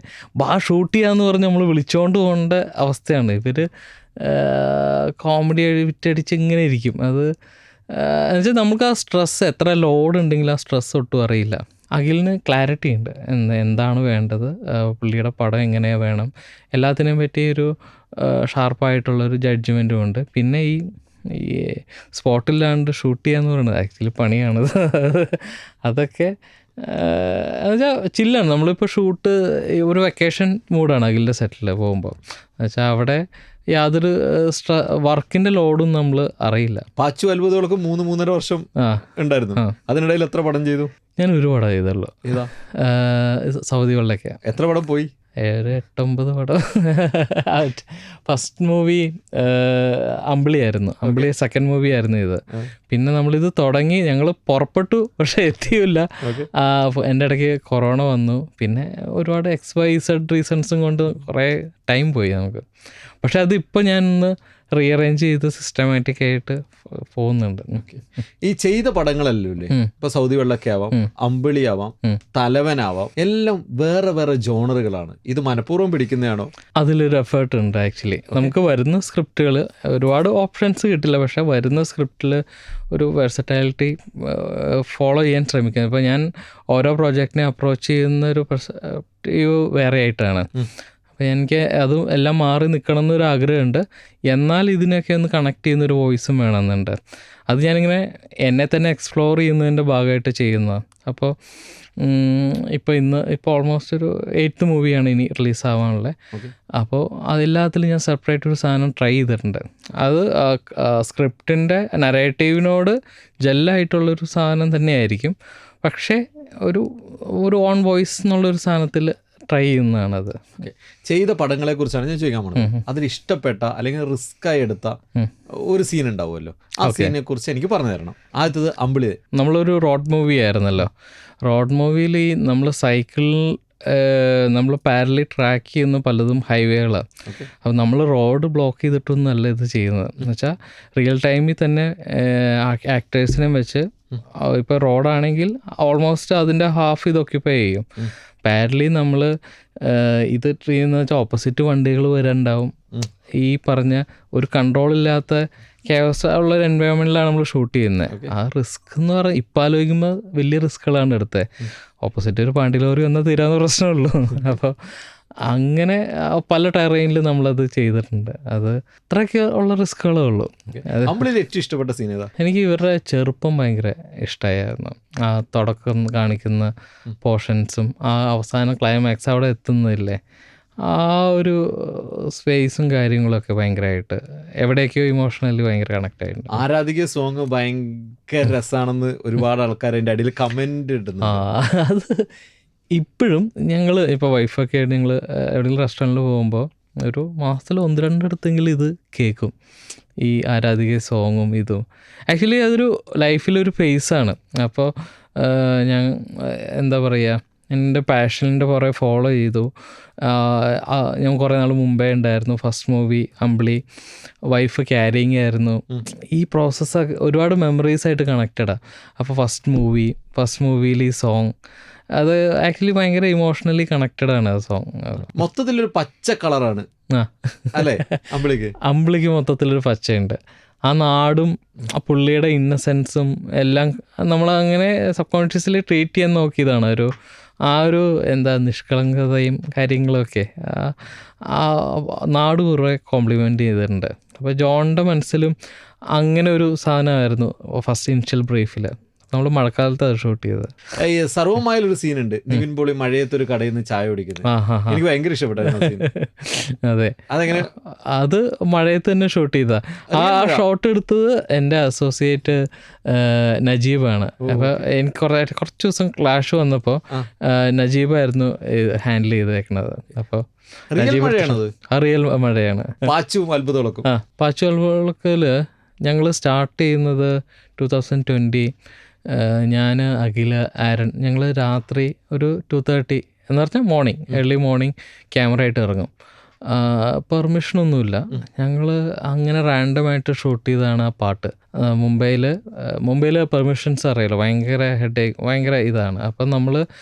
ഷൂട്ട് ചെയ്യാന്ന് പറഞ്ഞ് നമ്മൾ വിളിച്ചുകൊണ്ട് പോകേണ്ട അവസ്ഥയാണ്. ഇവർ കോമഡി വിറ്റടിച്ച് ഇങ്ങനെ ഇരിക്കും. അത് എന്നുവെച്ചാൽ നമുക്ക് ആ സ്ട്രെസ്സ്, എത്ര ലോഡ് ഉണ്ടെങ്കിലും ആ സ്ട്രെസ്സ് ഒട്ടും അറിയില്ല. അഖിലിന് ക്ലാരിറ്റി ഉണ്ട്, എന്താണ് വേണ്ടത്, പുള്ളിയുടെ പടം എങ്ങനെയാണ് വേണം, എല്ലാത്തിനെയും പറ്റി ഒരു ഷാർപ്പായിട്ടുള്ളൊരു ജഡ്ജ്മെൻറ്റും ഉണ്ട്. പിന്നെ ഈ സ്പോട്ടില്ലാണ്ട് ഷൂട്ട് ചെയ്യാന്ന് പറയുന്നത് ആക്ച്വലി പണിയാണത്. അതൊക്കെ എന്നുവെച്ചാൽ ചില്ലാണ്. നമ്മളിപ്പോൾ ഷൂട്ട് ഒരു വെക്കേഷൻ മൂഡാണ് അഖിലിൻ്റെ സെറ്റിൽ പോകുമ്പോൾ. എന്നുവെച്ചാൽ അവിടെ യാതൊരു വർക്കിൻ്റെ ലോഡും നമ്മൾ അറിയില്ല. പാച്ചു അത്ഭുതങ്ങൾക്ക് 3-3.5 വർഷം ഉണ്ടായിരുന്നു. അതിനിടയിൽ എത്ര പടം ചെയ്തു? ഞാൻ ഒരു പടം ചെയ്തുള്ളൂ. സൗദി വെള്ളയ്ക്ക. എത്ര പടം പോയി? 8-9 പടം. ഫസ്റ്റ് മൂവി അമ്പിളിയായിരുന്നു. അമ്പിളി സെക്കൻഡ് മൂവി ആയിരുന്നു ഇത്. പിന്നെ നമ്മളിത് തുടങ്ങി, ഞങ്ങൾ പുറപ്പെട്ടു, പക്ഷെ എത്തിയില്ല. എൻ്റെ ഇടയ്ക്ക് കൊറോണ വന്നു. പിന്നെ ഒരുപാട് XYZ റീസൺസും കൊണ്ട് കുറേ ടൈം പോയി നമുക്ക്. പക്ഷെ അതിപ്പോൾ ഞാനൊന്ന് റീഅറേഞ്ച് ചെയ്ത് സിസ്റ്റമാറ്റിക് ആയിട്ട് പോകുന്നുണ്ട്. ഈ ചെയ്ത പടങ്ങളല്ലോ ഇല്ലേ, ഇപ്പൊ സൗദി വെള്ളൊക്കെ ആവാം, അമ്പിളി ആവാം, തലവനാവാം, എല്ലാം വേറെ വേറെ ജോണറുകളാണ്. ഇത് മനഃപൂർവ്വം പിടിക്കുന്നതാണോ? അതിലൊരു എഫേർട്ട് ഉണ്ട് ആക്ച്വലി. നമുക്ക് വരുന്ന സ്ക്രിപ്റ്റുകൾ ഒരുപാട് ഓപ്ഷൻസ് കിട്ടില്ല, പക്ഷെ വരുന്ന സ്ക്രിപ്റ്റിൽ ഒരു വെർസറ്റാലിറ്റി ഫോളോ ചെയ്യാൻ ശ്രമിക്കുന്നത്. ഇപ്പോൾ ഞാൻ ഓരോ പ്രോജക്റ്റിനെ അപ്രോച്ച് ചെയ്യുന്ന ഒരു പെർസ്പെക്റ്റീവ് വേറെ ആയിട്ടാണ്. അപ്പോൾ എനിക്ക് അതും എല്ലാം മാറി നിൽക്കണം എന്നൊരു ആഗ്രഹമുണ്ട്. എന്നാൽ ഇതിനൊക്കെ ഒന്ന് കണക്ട് ചെയ്യുന്നൊരു വോയിസും വേണമെന്നുണ്ട്. അത് ഞാനിങ്ങനെ എന്നെ തന്നെ എക്സ്പ്ലോർ ചെയ്യുന്നതിൻ്റെ ഭാഗമായിട്ട് ചെയ്യുന്നതാണ്. അപ്പോൾ ഇപ്പോൾ ഓൾമോസ്റ്റ് ഒരു 8th മൂവിയാണ് ഇനി റിലീസാവാനുള്ളത്. അപ്പോൾ അതെല്ലാത്തിലും ഞാൻ സെപ്പറേറ്റ് ഒരു സാധനം ട്രൈ ചെയ്തിട്ടുണ്ട്. അത് സ്ക്രിപ്റ്റിൻ്റെ നരേറ്റീവിനോട് ജെല്ലായിട്ടുള്ളൊരു സാധനം തന്നെയായിരിക്കും, പക്ഷേ ഒരു ഓൺ വോയിസ് എന്നുള്ളൊരു സാധനത്തിൽ ട്രൈ ചെയ്യുന്നതാണത്. ചെയ്ത പടങ്ങളെ കുറിച്ചാണ് ഞാൻ ചോദിക്കാൻ പോകുന്നത്. അതിൽ ഇഷ്ടപ്പെട്ട അല്ലെങ്കിൽ റിസ്ക് ആയി എടുത്ത ഒരു സീൻ ഉണ്ടാവുമല്ലോ, ആ സീനെ കുറിച്ച് എനിക്ക് പറഞ്ഞു തരണം. ആദ്യത്തത് അമ്പിളി. നമ്മളൊരു റോഡ് മൂവി ആയിരുന്നല്ലോ. റോഡ് മൂവിയിൽ നമ്മൾ നമ്മൾ പാരലി ട്രാക്ക് ചെയ്യുന്ന പലതും ഹൈവേകളാണ്. അപ്പോൾ നമ്മൾ റോഡ് ബ്ലോക്ക് ചെയ്തിട്ടൊന്നുമല്ല ഇത് ചെയ്യുന്നത്. എന്ന് വെച്ചാൽ റിയൽ ടൈമിൽ തന്നെ ആക്ടേഴ്സിനെ വെച്ച് ഇപ്പോൾ റോഡാണെങ്കിൽ ഓൾമോസ്റ്റ് അതിൻ്റെ ഹാഫ് ഇത് ഒക്യുപ്പൈ ചെയ്യും. പാരലി നമ്മൾ ഇത് ചെയ്യുന്നത് വെച്ചാൽ ഓപ്പോസിറ്റ് വണ്ടികൾ വരാനുണ്ടാവും. ഈ പറഞ്ഞ ഒരു കൺട്രോളില്ലാത്ത ക്യാസ് ഉള്ളൊരു എൻവയോൺമെൻറ്റിലാണ് നമ്മൾ ഷൂട്ട് ചെയ്യുന്നത്. ആ റിസ്ക് എന്ന് പറഞ്ഞാൽ ഇപ്പം ആലോചിക്കുമ്പോൾ വലിയ റിസ്ക്കുകളാണ് എടുത്തത്. ഓപ്പോസിറ്റ് ഒരു പാണ്ടി ലോറി വന്നാൽ തീരാവുന്ന പ്രശ്നമുള്ളൂ. അപ്പോൾ അങ്ങനെ പല ടെറൈനിൽ നമ്മളത് ചെയ്തിട്ടുണ്ട്. അത് ഇത്രയൊക്കെ ഉള്ള റിസ്ക്കുകളേ ഉള്ളൂ. ഏറ്റവും ഇഷ്ടപ്പെട്ട സീൻ ഏതാ? എനിക്ക് ഇവരുടെ ചെറുപ്പം ഭയങ്കര ഇഷ്ടമായിരുന്നു. ആ തുടക്കം കാണിക്കുന്ന പോർഷൻസും ആ അവസാന ക്ലൈമാക്സ് അവിടെ എത്തുന്നില്ലേ, ആ ഒരു സ്പേസും കാര്യങ്ങളൊക്കെ ഭയങ്കരമായിട്ട് എവിടെയൊക്കെയോ ഇമോഷണലി ഭയങ്കര കണക്ട് ആയിട്ടുണ്ട്. ആരാധിക സോങ് ഭയങ്കര രസമാണെന്ന് ഒരുപാട് ആൾക്കാർ എൻ്റെ അടിയിൽ കമൻറ്റ് ഇടുന്നു. അത് ഇപ്പോഴും ഞങ്ങൾ ഇപ്പോൾ വൈഫൊക്കെ ആയിട്ട് ഞങ്ങൾ എവിടെയെങ്കിലും റെസ്റ്റോറൻറ്റിൽ പോകുമ്പോൾ ഒരു മാസത്തിൽ 1-2 ഇടത്തെങ്കിലും ഇത് കേൾക്കും, ഈ ആരാധിക സോങ്ങും ഇതും. ആക്ച്വലി അതൊരു ലൈഫിലൊരു ഫേസാണ്. അപ്പോൾ ഞാൻ എന്താ പറയുക, എൻ്റെ പാഷനിൻ്റെ കുറേ ഫോളോ ചെയ്തു. ഞാൻ കുറേ നാൾ മുമ്പേ ഉണ്ടായിരുന്നു. ഫസ്റ്റ് മൂവി അമ്പിളി, വൈഫ് ക്യാരിങ് ആയിരുന്നു. ഈ പ്രോസസ്സൊക്കെ ഒരുപാട് മെമ്മറീസായിട്ട് കണക്റ്റഡാണ്. അപ്പോൾ ഫസ്റ്റ് മൂവിയിൽ ഈ സോങ് അത് ആക്ച്വലി ഭയങ്കര ഇമോഷണലി കണക്റ്റഡ് ആണ് ആ സോങ്. മൊത്തത്തിലൊരു പച്ച കളറാണ് അല്ലേ അമ്പിളിക്ക് മൊത്തത്തിലൊരു പച്ചയുണ്ട്. ആ നാടും ആ പുള്ളിയുടെ ഇന്നസെൻസും എല്ലാം നമ്മളങ്ങനെ സബ് കോൺഷ്യസ്ലി ട്രീറ്റ് ചെയ്യാൻ നോക്കിയതാണ്. ആ ഒരു എന്താ നിഷ്കളങ്കതയും കാര്യങ്ങളൊക്കെ ആ നാട് കുറേ കോംപ്ലിമെൻ്റ് ചെയ്തിട്ടുണ്ട്. അപ്പോൾ ജോണിൻ്റെ മനസ്സിലും അങ്ങനെ ഒരു സാധനമായിരുന്നു ഫസ്റ്റ് ഇനിഷ്യൽ ബ്രീഫിൽ. നമ്മൾ മഴക്കാലത്ത് അത് ഷൂട്ട് ചെയ്തത്. സർവ്വമായൊരു സീനുണ്ട്, നിവിൻ പോളി മഴയത്തൊരു കടയിൽ നിന്ന് ചായ കുടിക്കുന്നത്. എനിക്ക് ഭയങ്കര ഇഷ്ടപ്പെട്ടു. അതെ, അതെങ്ങനെ അത് മഴയത്ത് തന്നെ ഷൂട്ട് ചെയ്താ. ആ ഷോട്ട് എടുത്തത് എൻ്റെ അസോസിയേറ്റ് നജീബാണ്. അപ്പോൾ എനിക്ക് കുറച്ച് ദിവസം ക്ലാഷ് വന്നപ്പോൾ നജീബായിരുന്നു ഹാൻഡിൽ ചെയ്തേക്കണത്. അപ്പോൾ റിയൽ മഴയാണ്. പാച്ചു അത്ഭുതവിളക്കിൽ ഞങ്ങൾ സ്റ്റാർട്ട് ചെയ്യുന്നത് 2020. ഞാൻ അഖില ആരൻ ഞങ്ങൾ രാത്രി ഒരു 2:30 എന്ന് പറഞ്ഞാൽ ഏർലി മോർണിംഗ് ക്യാമറ ആയിട്ട് ഇറങ്ങും. പെർമിഷനൊന്നുമില്ല, ഞങ്ങൾ അങ്ങനെ റാൻഡമായിട്ട് ഷൂട്ട് ചെയ്തതാണ് ആ പാട്ട്. മുംബൈയിൽ പെർമിഷൻസ് അറിയില്ല, ഭയങ്കര ഹെഡേക്ക്, ഭയങ്കര ഇതാണ്. അപ്പം നമ്മൾ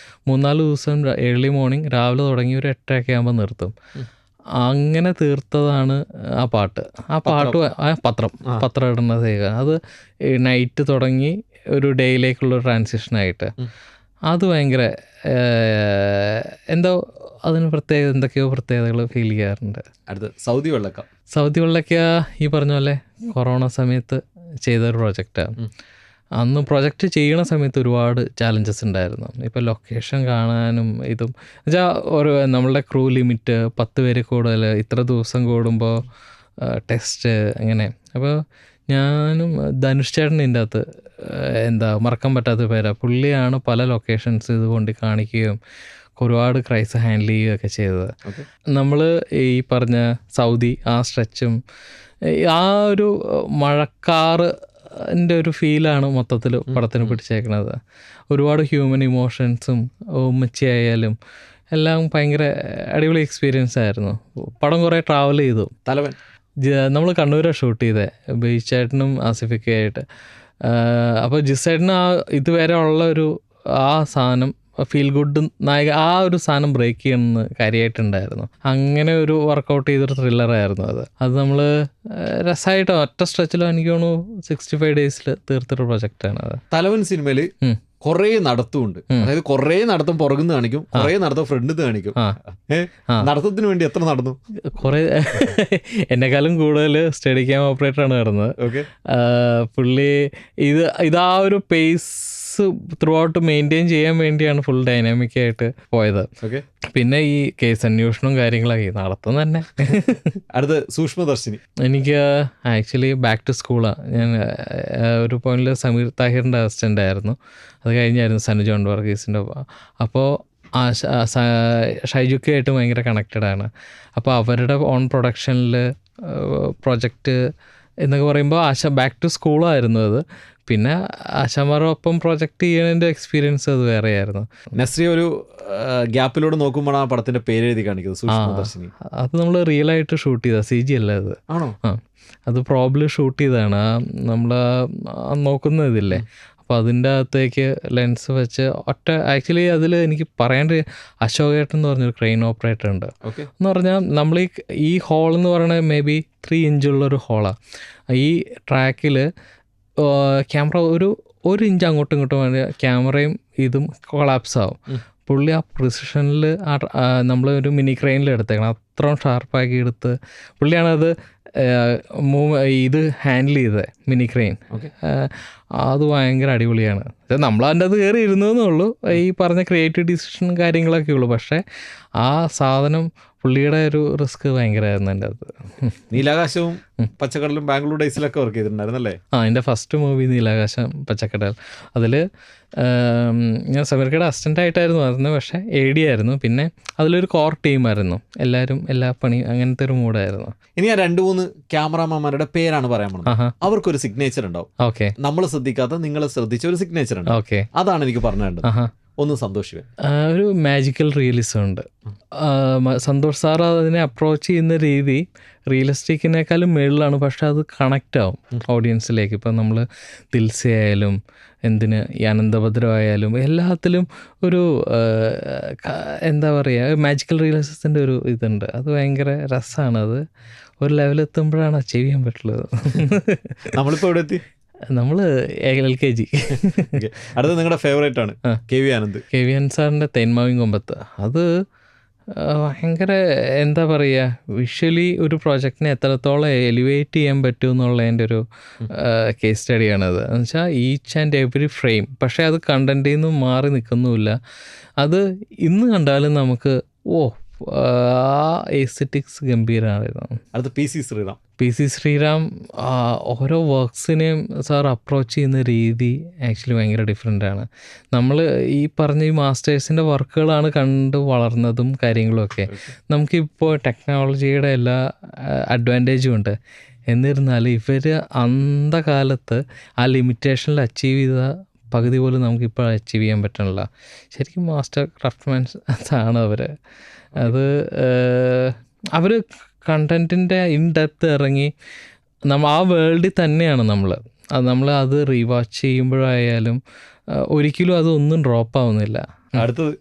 3-4 ദിവസം ഏർലി മോർണിംഗ് രാവിലെ തുടങ്ങി ഒരു 8:00 ആകുമ്പോൾ നിർത്തും. അങ്ങനെ തീർത്തതാണ് ആ പാട്ട്. പത്രം ഇടുന്നത് അത് നൈറ്റ് തുടങ്ങി ഒരു ഡേയിലേക്കുള്ള ട്രാൻസിഷനായിട്ട് അത് ഭയങ്കര എന്തോ അതിന് എന്തൊക്കെയോ പ്രത്യേകതകൾ ഫീൽ ചെയ്യാറുണ്ട്. അടുത്ത സൗദി വെള്ളക്ക ഈ പറഞ്ഞ പോലെ കൊറോണ സമയത്ത് ചെയ്തൊരു പ്രോജക്റ്റാണ്. അന്ന് പ്രൊജക്റ്റ് ചെയ്യണ സമയത്ത് ഒരുപാട് ചാലഞ്ചസ് ഉണ്ടായിരുന്നു. ഇപ്പോൾ ലൊക്കേഷൻ കാണാനും ഇതും വെച്ചാൽ നമ്മളുടെ ക്രൂ ലിമിറ്റ് 10 പേര് കൂടുതൽ, ഇത്ര ദിവസം കൂടുമ്പോൾ ടെസ്റ്റ് അങ്ങനെ. അപ്പോൾ ഞാനും ധനുഷ് ചേട്ടൻ ഇതിൻ്റെ അകത്ത് മറക്കാൻ പറ്റാത്ത പേരാണ്. പുള്ളിയാണ് പല ലൊക്കേഷൻസ് ഇതുകൊണ്ട് കാണിക്കുകയും ഒരുപാട് ക്രൈസ് ഹാൻഡിൽ ചെയ്യുകയൊക്കെ ചെയ്തത്. നമ്മൾ ഈ പറഞ്ഞ സൗദി ആ സ്ട്രെച്ചും ആ ഒരു മഴക്കാറ് എൻ്റെ ഒരു ഫീലാണ് മൊത്തത്തിൽ പടത്തിന് പിടിച്ചേക്കണത്. ഒരുപാട് ഹ്യൂമൻ ഇമോഷൻസും ഉമ്മച്ചിയായാലും എല്ലാം ഭയങ്കര അടിപൊളി എക്സ്പീരിയൻസ് ആയിരുന്നു. പടം കുറേ ട്രാവൽ ചെയ്തു. നമ്മൾ കണ്ണൂരാണ് ഷൂട്ട് ചെയ്തത്, ബീച്ചേട്ടനും ആസിഫിക്കയായിട്ട്. അപ്പോൾ ജിസേട്ടന് ഇതുവരെ ഉള്ള ആ സാധനം ഫീൽ ഗുഡ് നായക ആ ഒരു സാധനം ബ്രേക്ക് ചെയ്യണമെന്ന് കാര്യമായിട്ടുണ്ടായിരുന്നു. അങ്ങനെ ഒരു വർക്കൗട്ട് ചെയ്തൊരു ത്രില്ലറായിരുന്നു അത് നമ്മൾ രസമായിട്ട് ഒറ്റ സ്ട്രെച്ചിലോ എനിക്ക് തോന്നുന്നു 65 days തീർത്തൊരു പ്രൊജക്റ്റാണ് അത്. തലവൻ സിനിമയിൽ കുറേ നടത്തുമുണ്ട്. അതായത് കുറേ നടത്തം പുറകുന്ന് കാണിക്കും, കുറേ നടത്തം ഫ്രണ്ടിൽ നിന്ന് കാണിക്കും. നടത്തത്തിന് വേണ്ടി എത്ര നടന്നു? കുറേ എന്നെക്കാളും കൂടുതൽ സ്റ്റഡി ക്യാം ഓപ്പറേറ്ററാണ് നടന്നത്. ഓക്കെ, പുള്ളി ഇതാ ഒരു പേസ് ത്രൂ ഔട്ട് മെയിൻറ്റെയിൻ ചെയ്യാൻ വേണ്ടിയാണ് ഫുൾ ഡൈനാമിക് ആയിട്ട് പോയത്. ഓക്കെ, പിന്നെ ഈ കേസ് അന്വേഷണവും കാര്യങ്ങളൊക്കെ നടത്തും തന്നെ. അടുത്ത് സൂക്ഷ്മദർശിനി. എനിക്ക് ആക്ച്വലി ബാക്ക് ടു സ്കൂളാണ്. ഞാൻ ഒരു പോയിന്റിൽ സമീർ താഹിറിൻ്റെ അസിസ്റ്റൻ്റ് ആയിരുന്നു. അത് കഴിഞ്ഞായിരുന്നു സനു ജോൺ വർഗീസിൻ്റെ. അപ്പോൾ ഷൈജുക്കായിട്ട് ഭയങ്കര കണക്റ്റഡാണ്. അപ്പോൾ അവരുടെ ഓൺ പ്രൊഡക്ഷനിൽ പ്രൊജക്റ്റ് എന്നൊക്കെ പറയുമ്പോൾ ബാക്ക് ടു സ്കൂളായിരുന്നു അത്. പിന്നെ ആശാമാരൊപ്പം പ്രൊജക്റ്റ് ചെയ്യുന്നതിൻ്റെ എക്സ്പീരിയൻസ് അത് വേറെയായിരുന്നു. നസ്രി ഒരു ഗ്യാപ്പിലൂടെ നോക്കുമ്പോൾ ആ പടത്തിന്റെ പേര് എഴുതി കാണിക്കുന്നത് സൂക്ഷ്മദർശിനി. അത് നമ്മൾ റിയൽ ആയിട്ട് ഷൂട്ട് ചെയ്ത CG അല്ല അത്. ആണോ? അത് പ്രോബ്ലം ഷൂട്ട് ചെയ്തതാണ്. നമ്മൾ നോക്കുന്ന ഇതില്ലേ, അപ്പോൾ അതിൻ്റെ അകത്തേക്ക് ലെൻസ് വെച്ച് ആക്ച്വലി അതിൽ എനിക്ക് പറയേണ്ട അശോകേട്ടൻ എന്ന് പറഞ്ഞൊരു ക്രെയിൻ ഓപ്പറേറ്റർ ഉണ്ട്. എന്ന് പറഞ്ഞാൽ നമ്മൾ ഈ ഹോൾ എന്ന് പറയുന്നത് മേ ബി 3 ഇഞ്ചുള്ളൊരു ഹോളാണ്. ഈ ട്രാക്കിൽ ക്യാമറ ഒരു ഇഞ്ച് അങ്ങോട്ടും ഇങ്ങോട്ടും വേണ്ടി ക്യാമറയും ഇതും കൊളാപ്സ് ആവും. പുള്ളി ആ പ്രിസിഷനിൽ നമ്മൾ ഒരു മിനി ക്രെയിനിൽ എടുത്തേക്കണം. അത്രയും ഷാർപ്പാക്കി എടുത്ത് പുള്ളിയാണത് ഇത് ഹാൻഡിൽ ചെയ്തത്, മിനി ക്രെയിൻ. അത് ഭയങ്കര അടിപൊളിയാണ്. നമ്മളതിൻ്റെ അത് കയറി ഇരുന്നതെന്നുള്ളൂ, ഈ പറഞ്ഞ ക്രിയേറ്റീവ് ഡിസിഷനും കാര്യങ്ങളൊക്കെ ഉള്ളൂ. പക്ഷേ ആ സാധനം പുള്ളിയുടെ ഒരു റിസ്ക് ഭയങ്കരമായിരുന്നു എൻ്റെ അത്. നീലാകാശവും പച്ചക്കടലും ബാംഗ്ലൂർ ഡേയ്സിലൊക്കെ വർക്ക് ചെയ്തിട്ടുണ്ടായിരുന്നല്ലേ? എൻ്റെ ഫസ്റ്റ് മൂവി നീലാകാശം പച്ചക്കടൽ. അതിൽ ഞാൻ സമീർക്കയുടെ അസിസ്റ്റൻ്റ് ആയിട്ടായിരുന്നു വരുന്നത്, പക്ഷേ AD ആയിരുന്നു. പിന്നെ അതിലൊരു കോർ ടീമായിരുന്നു, എല്ലാവരും എല്ലാ പണിയും അങ്ങനത്തെ ഒരു മൂഡായിരുന്നു. ഇനി ഞാൻ 2-3 ക്യാമറാമാന്മാരുടെ പേരാണ് പറയാൻ പോകുന്നത്. അവർക്കൊരു സിഗ്നേച്ചർ ഉണ്ടാവും. ഓക്കെ, നമ്മൾ ശ്രദ്ധിക്കാത്ത നിങ്ങൾ ശ്രദ്ധിച്ച ഒരു സിഗ്നേച്ചർ ഉണ്ട്. ഓക്കെ, അതാണ് എനിക്ക് പറഞ്ഞത്. ഒന്ന് സന്തോഷ്. ഒരു മാജിക്കൽ റിയലിസം ഉണ്ട്. സന്തോഷ് സാർ അതിനെ അപ്രോച്ച് ചെയ്യുന്ന രീതി റിയലിസ്റ്റിക്കിനേക്കാളും മുകളിലാണ്. പക്ഷെ അത് കണക്റ്റ് ആവും ഓഡിയൻസിലേക്ക്. ഇപ്പം നമ്മൾ ദിൽസെ ആയാലും ഈ അനന്തഭദ്രമായാലും എല്ലാത്തിലും ഒരു എന്താ പറയുക, മാജിക്കൽ റിയലിസത്തിൻ്റെ ഒരു ഇതുണ്ട്. അത് ഭയങ്കര രസമാണ്. അത് ഒരു ലെവലെത്തുമ്പോഴാണ് അച്ചീവ് ചെയ്യാൻ പറ്റുള്ളത്. നമ്മളിപ്പോൾ എവിടെ എത്തി? നമ്മൾ LKG. അടുത്ത നിങ്ങളുടെ ഫേവറേറ്റ് ആണ് KV ആനന്ദ്. KV ആനന്ദ് സാറിൻ്റെ തേന്മാവിൻ കൊമ്പത്ത്. അത് ഭയങ്കര എന്താ പറയുക, വിഷ്വലി ഒരു പ്രോജക്റ്റിനെ എത്രത്തോളം എലിവേറ്റ് ചെയ്യാൻ പറ്റും എന്നുള്ളതിൻ്റെ ഒരു കേസ് സ്റ്റഡിയാണത്. എന്ന് വെച്ചാൽ ഈച്ച് ആൻഡ് എവറി ഫ്രെയിം. പക്ഷേ അത് കണ്ടൻറ്റിൽ നിന്നും മാറി നിൽക്കുന്നുമില്ല. അത് ഇന്ന് കണ്ടാലും നമുക്ക് എസ്തെറ്റിക്സ് ഗംഭീരമായിരുന്നു. അടുത്ത PC ശ്രീറാം ഓരോ വർക്ക്സിനെയും സാർ അപ്രോച്ച് ചെയ്യുന്ന രീതി ആക്ച്വലി ഭയങ്കര ഡിഫറെൻ്റാണ്. നമ്മൾ ഈ പറഞ്ഞ ഈ മാസ്റ്റേഴ്സിൻ്റെ വർക്കുകളാണ് കണ്ട് വളർന്നതും കാര്യങ്ങളുമൊക്കെ. നമുക്കിപ്പോൾ ടെക്നോളജിയുടെ എല്ലാ അഡ്വാൻറ്റേജും ഉണ്ട്. എന്നിരുന്നാലും ഇവർ അന്ധകാലത്ത് ആ ലിമിറ്റേഷനിൽ അച്ചീവ് ചെയ്ത പകുതി പോലും നമുക്കിപ്പോൾ അച്ചീവ് ചെയ്യാൻ പറ്റണില്ല. ശരിക്കും മാസ്റ്റർ ക്രാഫ്റ്റ്മാൻസ് ആണ് അവർ. അവർ കണ്ടൻറ്റിൻ്റെ ഇൻ ഡെപ്ത് ഇറങ്ങി ആ വേൾഡിൽ തന്നെയാണ് നമ്മൾ അത് റീവാച്ച് ചെയ്യുമ്പോഴായാലും ഒരിക്കലും അതൊന്നും ഡ്രോപ്പ് ആവുന്നില്ല. അടുത്തത്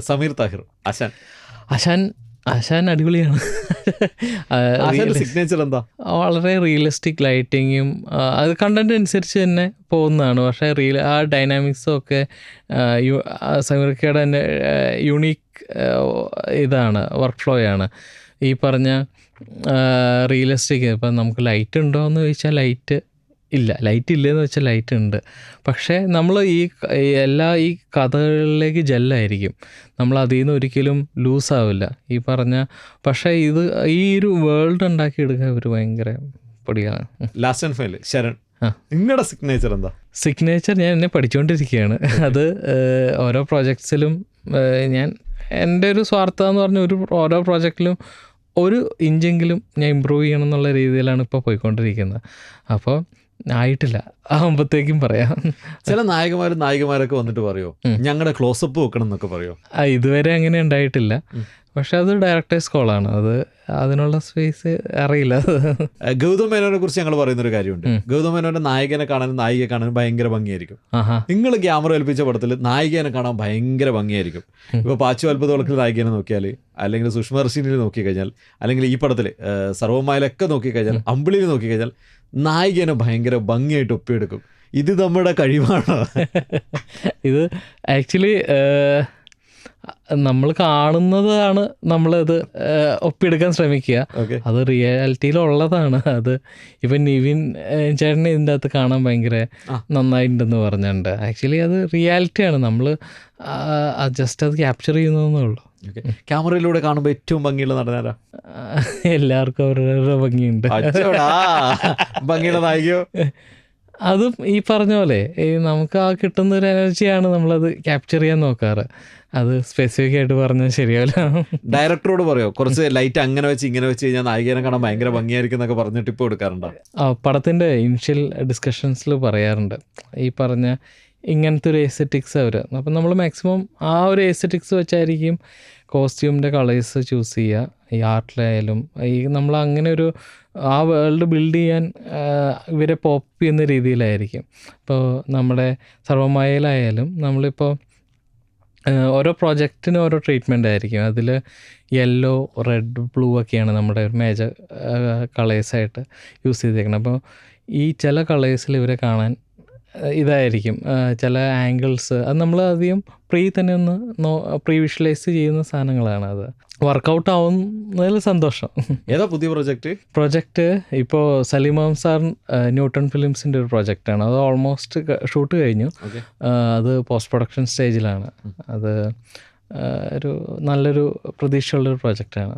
സമീർ താഹിർ. ആശാൻ അടിപൊളിയാണ്. സിഗ്നേച്ചർ എന്താ? വളരെ റിയലിസ്റ്റിക് ലൈറ്റിങ്ങും അത് കണ്ടന്റ് അനുസരിച്ച് തന്നെ പോകുന്നതാണ്. പക്ഷേ ആ ഡൈനാമിക്സും ഒക്കെ സമീർക്കയുടെ തന്നെ യുണീക്ക് ഇതാണ്, വർക്ക് ഫ്ലോയാണ്. ഈ പറഞ്ഞ റിയലിസ്റ്റിക്. ഇപ്പം നമുക്ക് ലൈറ്റ് ഉണ്ടോ എന്ന് ചോദിച്ചാൽ ലൈറ്റ് ഇല്ലെന്ന് വെച്ചാൽ ലൈറ്റ് ഉണ്ട്. പക്ഷേ നമ്മൾ ഈ കഥകളിലേക്ക് ജെല്ലായിരിക്കും. നമ്മൾ അതിൽ നിന്ന് ഒരിക്കലും ലൂസാവില്ല ഈ പറഞ്ഞ. പക്ഷേ ഈ ഒരു വേൾഡ് ഉണ്ടാക്കിയെടുക്കാൻ ഒരു ഭയങ്കര പൊടിയാണ്. ലാസ്റ്റ് ആൻഡ് ഫൈനൽ ശരൺ, നിങ്ങളുടെ സിഗ്നേച്ചർ എന്താ? സിഗ്നേച്ചർ ഞാൻ എന്നെ പഠിച്ചുകൊണ്ടിരിക്കുകയാണ്. അത് ഓരോ പ്രോജക്ട്സിലും ഞാൻ എൻ്റെ ഒരു സ്വാർത്ഥം എന്ന് പറഞ്ഞ ഓരോ പ്രോജക്റ്റിലും ഒരു ഇഞ്ചെങ്കിലും ഞാൻ ഇമ്പ്രൂവ് ചെയ്യണം എന്നുള്ള രീതിയിലാണ് ഇപ്പോൾ പോയിക്കൊണ്ടിരിക്കുന്നത്. അപ്പോൾ ആയിട്ടില്ല, ആകുമ്പോഴത്തേക്കും പറയാം. ചില നായികമാരൊക്കെ വന്നിട്ട് പറയോ ഞങ്ങളുടെ ക്ലോസപ്പ് വെക്കണം എന്നൊക്കെ പറയോ? ഇതുവരെ അങ്ങനെ ഉണ്ടായിട്ടില്ല. പക്ഷെ അത് ഡയറക്ടേഴ്സ് കോളാണ്, അതിനുള്ള സ്പേസ് അറിയില്ല. ഗൗതം മേനോനെ കുറിച്ച് ഞങ്ങൾ പറയുന്നൊരു കാര്യമുണ്ട്. ഗൗതം മേനോന്റെ നായികയെ കാണാനും ഭയങ്കര ഭംഗിയായിരിക്കും. നിങ്ങൾ ക്യാമറ ഏൽപ്പിച്ച പടത്തിൽ നായികനെ കാണാൻ ഭയങ്കര ഭംഗിയായിരിക്കും. ഇപ്പോൾ പാച്ചു അത്ഭുതവിളക്കിൽ നായികനെ നോക്കിയാൽ, അല്ലെങ്കിൽ സുഷ്മദർശിനിയിൽ നോക്കിക്കഴിഞ്ഞാൽ, അല്ലെങ്കിൽ ഈ പടത്തിൽ സർവ്വമായിലൊക്കെ നോക്കിക്കഴിഞ്ഞാൽ, അമ്പിളിയിൽ നോക്കിക്കഴിഞ്ഞാൽ നായികനെ ഭയങ്കര ഭംഗിയായിട്ട് ഒപ്പിയെടുക്കും. ഇത് നമ്മുടെ കഴിവാണോ? ഇത് ആക്ച്വലി നമ്മൾ കാണുന്നതാണ് നമ്മളത് ഒപ്പിയെടുക്കാൻ ശ്രമിക്കുക. അത് റിയാലിറ്റിയിലുള്ളതാണ്. അത് ഇപ്പം നിവിൻ ചേട്ടനെ ഇതിൻ്റെ അകത്ത് കാണാൻ ഭയങ്കര നന്നായിട്ടുണ്ടെന്ന് പറഞ്ഞിട്ടുണ്ട്. ആക്ച്വലി അത് റിയാലിറ്റിയാണ്, നമ്മൾ ജസ്റ്റ് അത് ക്യാപ്ചർ ചെയ്യുന്നതെന്നേ ഉള്ളൂ. ക്യാമറയിലൂടെ കാണുമ്പോൾ ഏറ്റവും ഭംഗിയുള്ള നടനാരാ? എല്ലാവർക്കും അവരുടെ ഭംഗിയുണ്ട്. ഭംഗിയുള്ള നായികയോ? അതും ഈ പറഞ്ഞ പോലെ നമുക്ക് ആ കിട്ടുന്ന ഒരു എനർജിയാണ് നമ്മളത് ക്യാപ്ചർ ചെയ്യാൻ നോക്കാറ്. അത് സ്പെസിഫിക് ആയിട്ട് പറഞ്ഞാൽ ശരിയാവില്ല. ഡയറക്ടറോട് പറയോ കുറച്ച് ലൈറ്റ് അങ്ങനെ വെച്ച് ഇങ്ങനെ വെച്ച് കഴിഞ്ഞാൽ നായികനെ കാണാൻ ഭയങ്കര ഭംഗിയായിരിക്കും എന്നൊക്കെ പറഞ്ഞ് ടിപ്പ് കൊടുക്കാറുണ്ടോ? പടത്തിൻ്റെ ഇനിഷ്യൽ ഡിസ്കഷൻസിൽ പറയാറുണ്ട് ഈ പറഞ്ഞ ഇങ്ങനത്തെ ഒരു എസ്തെറ്റിക്സ് അവർ. അപ്പം നമ്മൾ മാക്സിമം ആ ഒരു എസ്തെറ്റിക്സ് വെച്ചായിരിക്കും കോസ്റ്റ്യൂമിൻ്റെ കളേഴ്സ് ചൂസ് ചെയ്യുക. ഈ ആർട്ടിലായാലും ഈ നമ്മൾ അങ്ങനെ ഒരു ആ വേൾഡ് ബിൽഡ് ചെയ്യാൻ ഇവരെ പോപ്പ് ചെയ്യുന്ന രീതിയിലായിരിക്കും. ഇപ്പോൾ നമ്മുടെ സർവ്വമായയിലായാലും നമ്മളിപ്പോൾ ഓരോ പ്രോജക്റ്റിനും ഓരോ ട്രീറ്റ്മെൻ്റ് ആയിരിക്കും. അതിൽ യെല്ലോ, റെഡ്, ബ്ലൂ ഒക്കെയാണ് നമ്മുടെ ഒരു മേജർ കളേഴ്സായിട്ട് യൂസ് ചെയ്തേക്കുന്നത്. അപ്പോൾ ഈ ചില കളേഴ്സിൽ ഇവരെ കാണാൻ ഇതായിരിക്കും, ചില ആംഗിൾസ് അത് നമ്മൾ അധികം തന്നെ ഒന്ന് വിഷ്വലൈസ് ചെയ്യുന്ന സാധനങ്ങളാണ്. അത് വർക്കൗട്ട് ആവുന്നതിൽ സന്തോഷം. ഏതാ പുതിയ പ്രൊജക്റ്റ്? ഇപ്പോൾ സലീം സാർ ന്യൂട്ടൺ ഫിലിംസിൻ്റെ ഒരു പ്രൊജക്റ്റാണ്. അത് ഓൾമോസ്റ്റ് ഷൂട്ട് കഴിഞ്ഞു. അത് പോസ്റ്റ് പ്രൊഡക്ഷൻ സ്റ്റേജിലാണ്. അത് ഒരു നല്ലൊരു പ്രതീക്ഷയുള്ളൊരു പ്രൊജക്റ്റാണ്.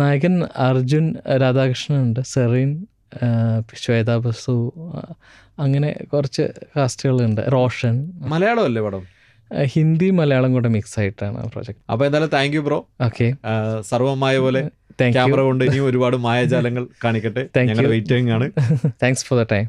നായകൻ അർജുൻ രാധാകൃഷ്ണൻ ഉണ്ട്, സെറീൻ, ശ്വേതാ ബസു, അങ്ങനെ കുറച്ച് കാസ്റ്റുകളുണ്ട്. റോഷൻ. മലയാളമല്ലേ പടം? ഹിന്ദി മലയാളം കൂടെ മിക്സ് ആയിട്ടാണ് പ്രൊജക്ട്. അപ്പോൾ എന്തായാലും താങ്ക് യു ബ്രോ. ഓക്കെ, സർവമായ പോലെ ക്യാമറ കൊണ്ട് ഇനിയും ഒരുപാട് മായാജാലങ്ങൾ കാണിക്കട്ടെ. ഞങ്ങൾ വെയിറ്റിംഗ് ആണ്. Thanks for the time.